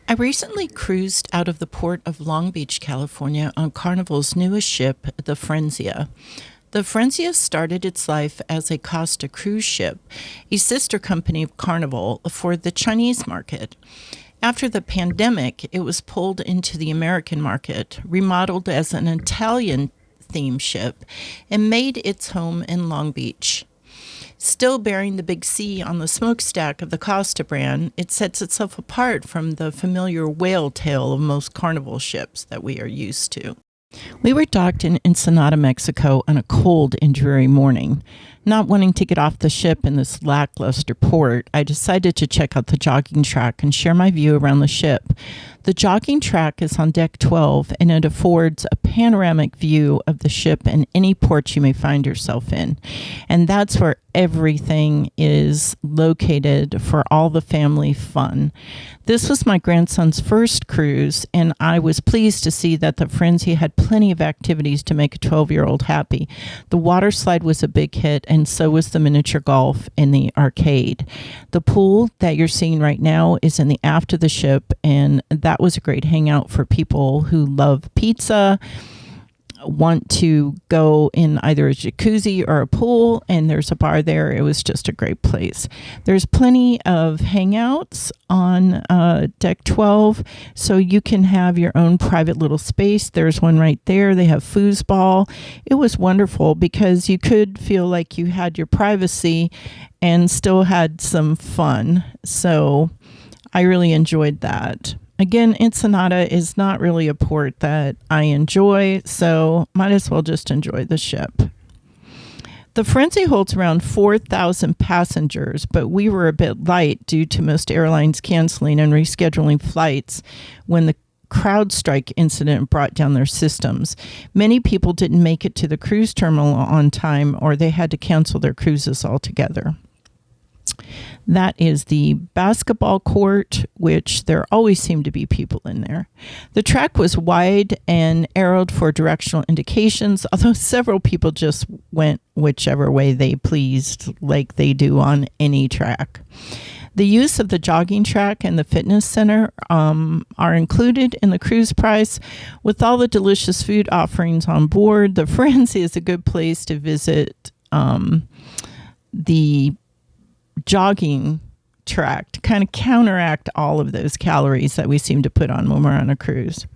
I recently cruised out of the port of Long Beach, California on Carnival's newest ship, the Firenze. The Firenze started its life as a Costa cruise ship, a sister company of Carnival for the Chinese market. After the pandemic, it was pulled into the American market, remodeled as an Italian-themed ship, and made its home in Long Beach. Still bearing the big C on the smokestack of the Costa brand, it sets itself apart from the familiar whale tail of most Carnival ships that we are used to. We were docked in Ensenada, Mexico on a cold and dreary morning. Not wanting to get off the ship in this lackluster port, I decided to check out the jogging track and share my view around the ship. The jogging track is on deck 12 and it affords a panoramic view of the ship and any port you may find yourself in. And that's where everything is located for all the family fun. This was my grandson's first cruise, and I was pleased to see that the Firenze had plenty of activities to make a 12-year-old happy. The water slide was a big hit, and so was the miniature golf and the arcade. The pool that you're seeing right now is in the aft of the ship, and that was a great hangout for people who love pizza, want to go in either a jacuzzi or a pool, and there's a bar there. It was just a great place. There's plenty of hangouts on deck 12, so you can have your own private little space. There's one right there. They have foosball. It was wonderful because you could feel like you had your privacy and still had some fun. So I really enjoyed that. Again, Ensenada is not really a port that I enjoy, so might as well just enjoy the ship. The Firenze holds around 4,000 passengers, but we were a bit light due to most airlines canceling and rescheduling flights when the CrowdStrike incident brought down their systems. Many people didn't make it to the cruise terminal on time, or they had to cancel their cruises altogether. That is the basketball court, which there always seem to be people in there. The track was wide and arrowed for directional indications, although several people just went whichever way they pleased, like they do on any track. The use of the jogging track and the fitness center are included in the cruise price. With all the delicious food offerings on board, the Firenze is a good place to visit the jogging track to kind of counteract all of those calories that we seem to put on when we're on a cruise.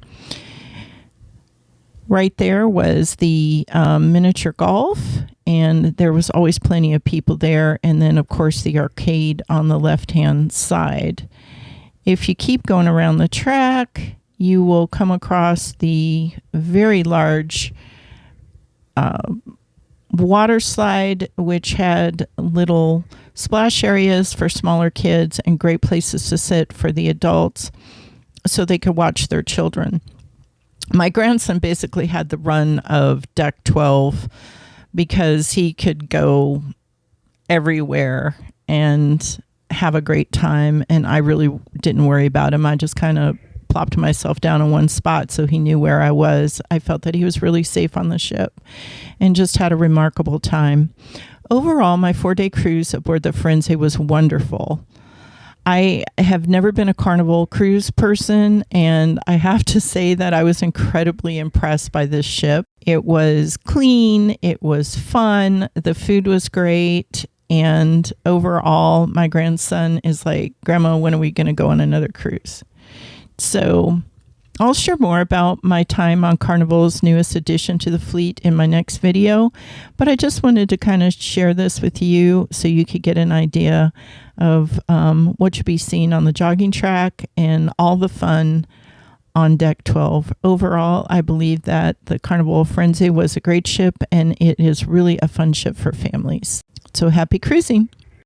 Right there was the miniature golf, and there was always plenty of people there. And then, of course, the arcade on the left-hand side. If you keep going around the track, you will come across the very large water slide, which had little splash areas for smaller kids and great places to sit for the adults so they could watch their children. My grandson basically had the run of deck 12 because he could go everywhere and have a great time, and I really didn't worry about him. I just kind of plopped myself down in one spot so he knew where I was. I felt that he was really safe on the ship and just had a remarkable time. Overall, my 4-day cruise aboard the Firenze was wonderful. I have never been a Carnival cruise person, and I have to say that I was incredibly impressed by this ship. It was clean, it was fun, the food was great, and overall, my grandson is like, "Grandma, when are we going to go on another cruise?" So I'll share more about my time on Carnival's newest addition to the fleet in my next video, but I just wanted to kind of share this with you so you could get an idea of what you'll be seeing on the jogging track and all the fun on deck 12. Overall, I believe that the Carnival Firenze was a great ship, and it is really a fun ship for families. So happy cruising!